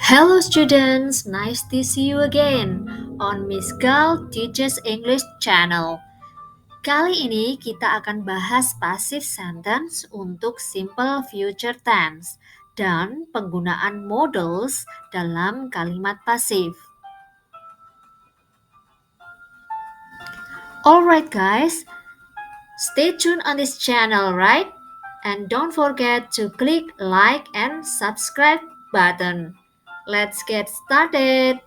Hello students, nice to see you again on Miss Gal Teaches English channel. Kali ini kita akan bahas passive sentence untuk simple future tense dan penggunaan modals dalam kalimat pasif. Alright guys, stay tuned on this channel, right? And don't forget to click like and subscribe button. Let's get started.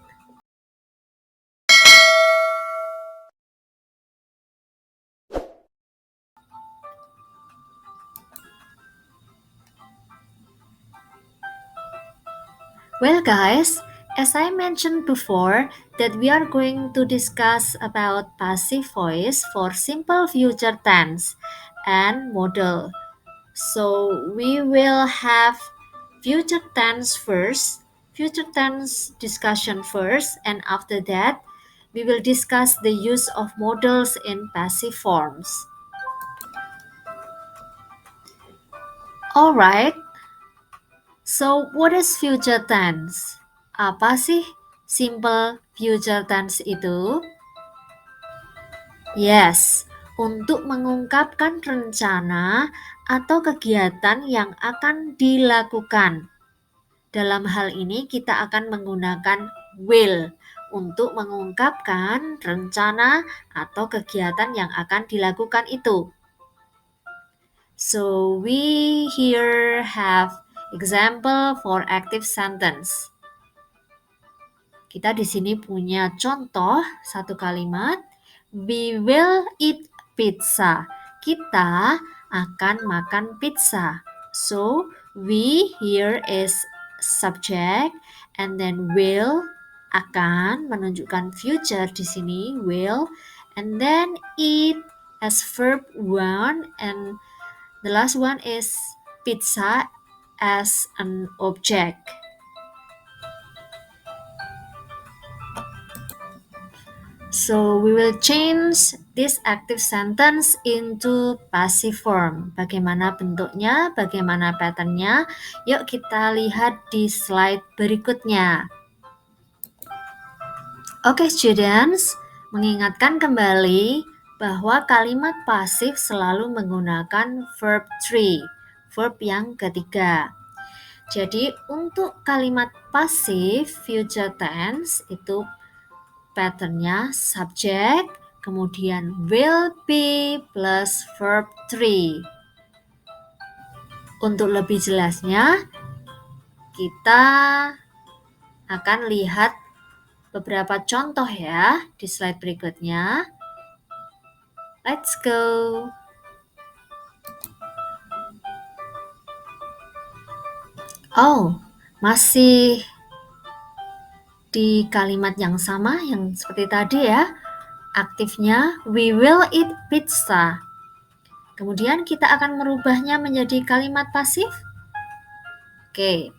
Well guys, as I mentioned before that we are going to discuss about passive voice for simple future tense and modal. So we will have future tense first, future tense discussion first, and after that we will discuss the use of modals in passive forms. Alright, so what is future tense? Apa sih simple future tense itu? Yes, untuk mengungkapkan rencana atau kegiatan yang akan dilakukan. Dalam hal ini kita akan menggunakan will untuk mengungkapkan rencana atau kegiatan yang akan dilakukan itu. So we here have example for active sentence. Kita di sini punya contoh satu kalimat. We will eat pizza. Kita akan makan pizza. So we here is subject and then will akan menunjukkan future di sini will and then eat as verb one and the last one is pizza as an object. So we will change this active sentence into passive form. Bagaimana bentuknya, bagaimana patternnya? Yuk kita lihat di slide berikutnya. Oke students, mengingatkan kembali bahwa kalimat pasif selalu menggunakan verb 3, verb yang ketiga. Jadi untuk kalimat pasif future tense itu patternnya subject, kemudian will be plus verb 3. Untuk lebih jelasnya, kita akan lihat beberapa contoh ya di slide berikutnya. Let's go. Oh, masih di kalimat yang sama yang seperti tadi ya. Aktifnya we will eat pizza. Kemudian kita akan merubahnya menjadi kalimat pasif. Oke,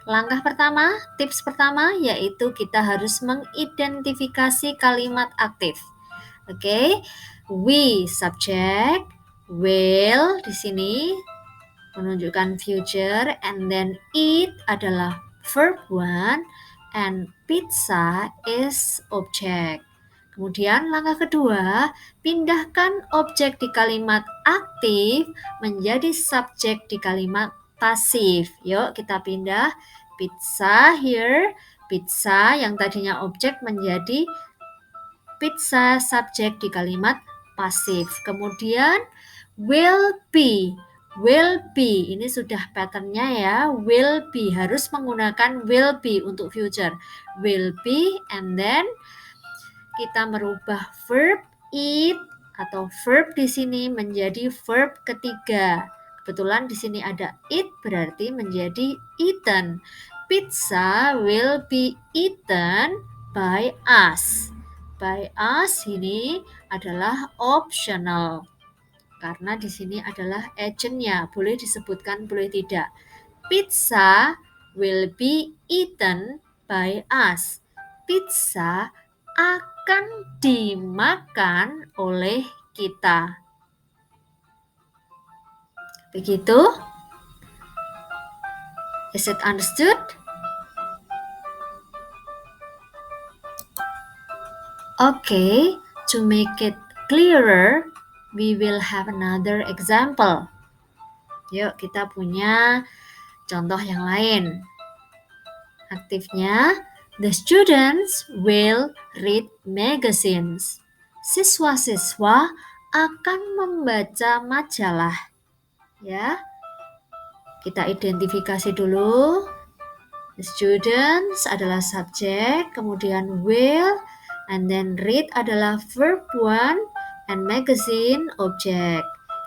langkah pertama, tips pertama yaitu kita harus mengidentifikasi kalimat aktif. Oke, we subject, will di sini menunjukkan future, and then eat adalah verb one, and pizza is object. Kemudian langkah kedua, pindahkan objek di kalimat aktif menjadi subjek di kalimat pasif. Yuk kita pindah pizza here, pizza yang tadinya objek menjadi pizza subjek di kalimat pasif. Kemudian will be ini sudah patternnya ya, will be harus menggunakan will be untuk future, will be, and then kita merubah verb eat atau verb di sini menjadi verb ketiga. Kebetulan di sini ada eat berarti menjadi eaten. Pizza will be eaten by us. By us ini adalah optional. Karena di sini adalah agentnya, boleh disebutkan, boleh tidak. Pizza will be eaten by us. Pizza akan dimakan oleh kita. Begitu? Is it understood? Okay, to make it clearer, we will have another example. Yuk, kita punya contoh yang lain. Aktifnya, the students will read magazines. Siswa-siswa akan membaca majalah. Ya, kita identifikasi dulu. The students adalah subjek, kemudian will, and then read adalah verb 1, and magazine objek.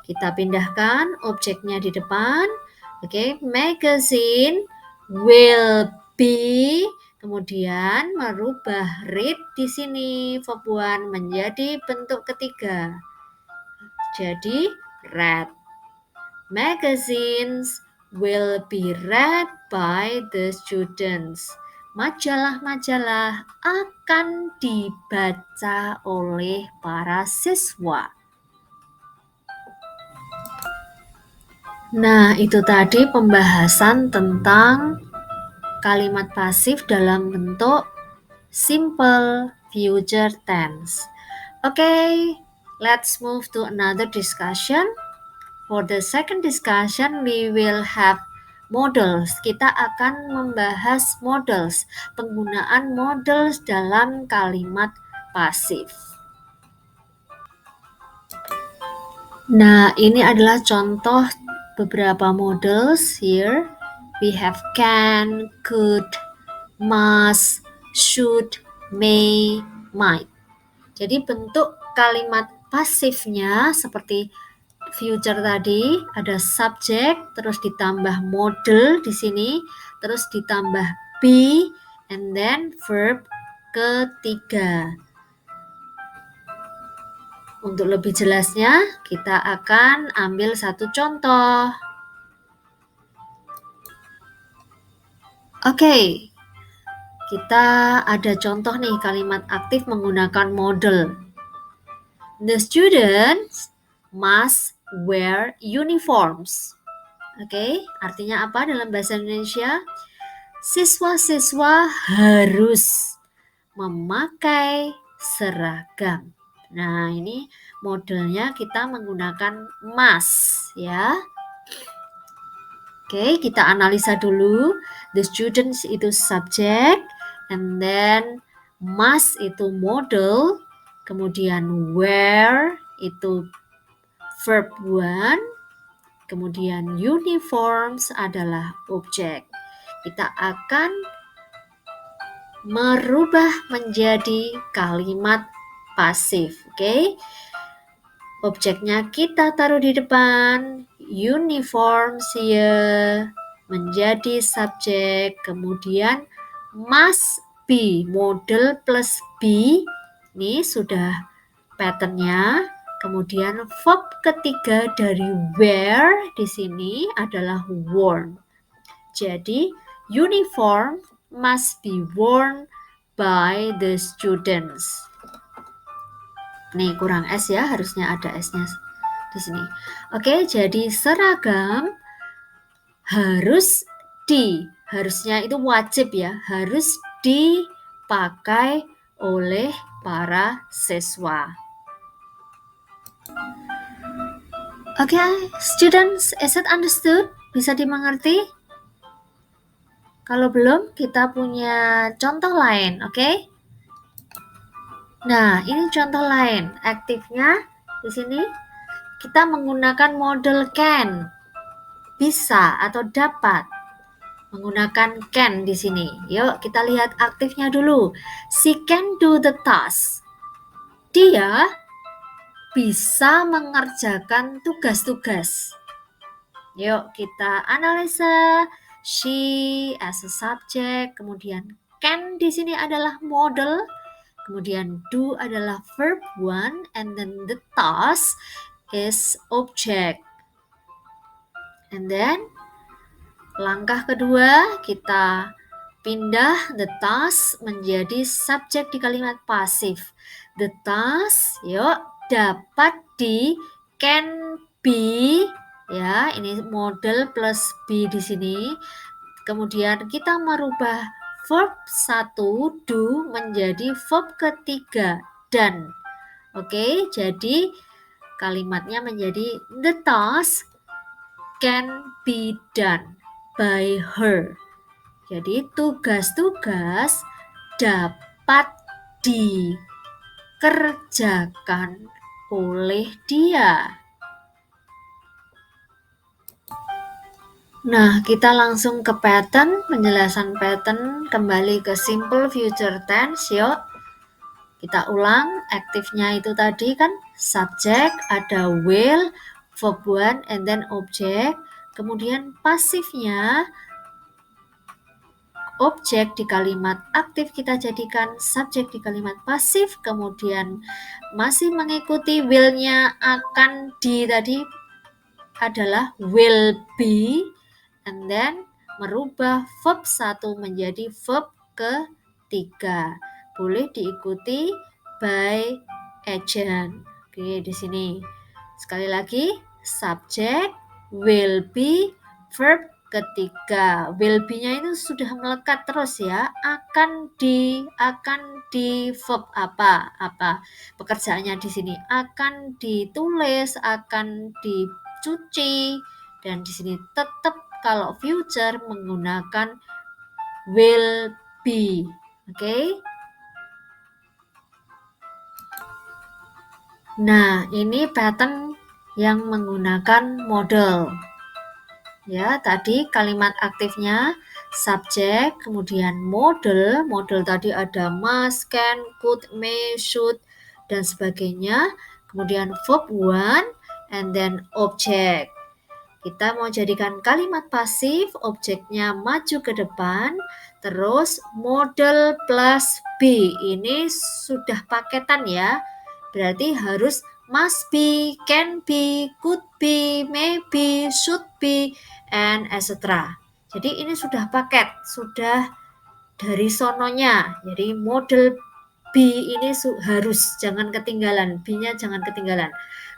Kita pindahkan objeknya di depan. Oke, magazine will be, kemudian merubah read di sini verb 1 menjadi bentuk ketiga. Jadi read. Magazines will be read by the students. Majalah-majalah akan dibaca oleh para siswa. Nah, itu tadi pembahasan tentang kalimat pasif dalam bentuk simple future tense. Okay, let's move to another discussion. For the second discussion, we will have models. Kita akan membahas models, penggunaan models dalam kalimat pasif. Nah, ini adalah contoh beberapa models here. We have can, could, must, should, may, might. Jadi bentuk kalimat pasifnya seperti future tadi ada subjek, terus ditambah model di sini, terus ditambah be, and then verb ketiga. Untuk lebih jelasnya, kita akan ambil satu contoh. Oke, kita ada contoh nih kalimat aktif menggunakan model. The students must wear uniforms. Oke, artinya apa dalam bahasa Indonesia? Siswa-siswa harus memakai seragam. Nah, ini modelnya kita menggunakan must ya. Oke, kita analisa dulu. The students itu subjek, and then must itu model, kemudian wear itu verb 1, kemudian uniforms adalah objek. Kita akan merubah menjadi kalimat pasif. Oke. Objeknya kita taruh di depan. Uniforms here menjadi subjek. Kemudian must be, model plus be. Ini sudah patternnya. Kemudian verb ketiga dari wear di sini adalah worn. Jadi uniform must be worn by the students. Nih kurang S ya, harusnya ada S-nya di sini. Oke, jadi seragam harusnya itu wajib ya, harus dipakai oleh para siswa. Oke, students, is it understood? Bisa dimengerti? Kalau belum, kita punya contoh lain, oke? Nah, ini contoh lain. Aktifnya di sini kita menggunakan model can. Bisa atau dapat. Menggunakan can di sini. Yuk, kita lihat aktifnya dulu. She can do the task. Dia bisa mengerjakan tugas-tugas. Yuk, kita analisa. She as a subject, kemudian can di sini adalah model, kemudian do adalah verb 1, and then the task is object. And then langkah kedua, kita pindah the task menjadi subjek di kalimat pasif. The task, yuk, dapat di can be, ya, ini model plus be di sini. Kemudian kita merubah verb 1 do menjadi verb ketiga done. Oke, jadi kalimatnya menjadi the task can be done by her. Jadi tugas-tugas dapat dikerjakan oleh dia. Nah, kita langsung ke pattern, penjelasan pattern, kembali ke simple future tense, yuk. Kita ulang, aktifnya itu tadi kan subject, ada will, verb one, and then object. Kemudian pasifnya, objek di kalimat aktif kita jadikan subjek di kalimat pasif, kemudian masih mengikuti will-nya akan di tadi adalah will be, and then merubah verb 1 menjadi verb ketiga. Boleh diikuti by agent. Oke, di sini. Sekali lagi, subject, will be, verb ketiga. Will be-nya itu sudah melekat terus ya. Akan di verb apa? Pekerjaannya di sini akan ditulis, akan dicuci, dan di sini tetap kalau future menggunakan will be. Oke? Nah, ini pattern yang menggunakan model. Ya, tadi kalimat aktifnya subjek, kemudian model. Model tadi ada must, can, could, may, should, dan sebagainya. Kemudian verb one, and then object. Kita mau jadikan kalimat pasif, objeknya maju ke depan, terus model plus be. Ini sudah paketan ya. Berarti harus must be, can be, could be, may be, should be, and etc. Jadi ini sudah paket, sudah dari sononya. Jadi model be ini harus, jangan ketinggalan, be-nya jangan ketinggalan.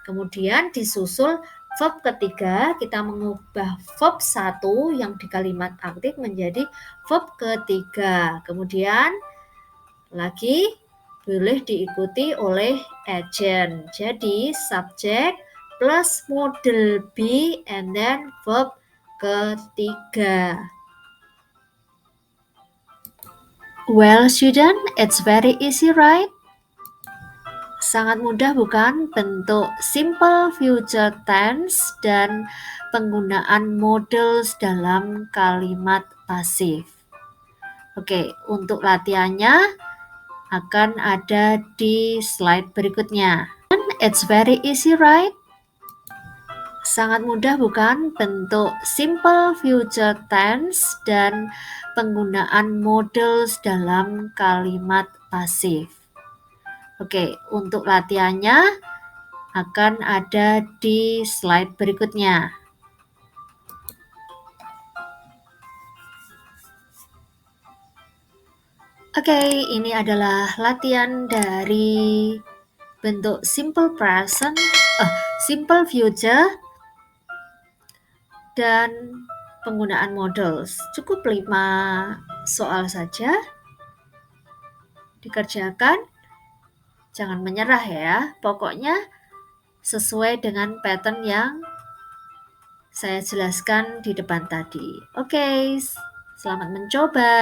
Kemudian disusul verb ketiga, kita mengubah verb 1 yang di kalimat aktif menjadi verb ketiga. Kemudian lagi boleh diikuti oleh agent. Jadi subject plus model be and then verb ketiga. Well, student, it's very easy, right? Sangat mudah bukan bentuk simple future tense dan penggunaan models dalam kalimat pasif. Oke, untuk latihannya akan ada di slide berikutnya. It's very easy, right? Sangat mudah bukan bentuk simple future tense dan penggunaan models dalam kalimat pasif. Oke, untuk latihannya akan ada di slide berikutnya. Oke, ini adalah latihan dari bentuk simple present, simple future, dan penggunaan models. Cukup 5 soal saja. Dikerjakan. Jangan menyerah ya. Pokoknya sesuai dengan pattern yang saya jelaskan di depan tadi. Oke, selamat mencoba.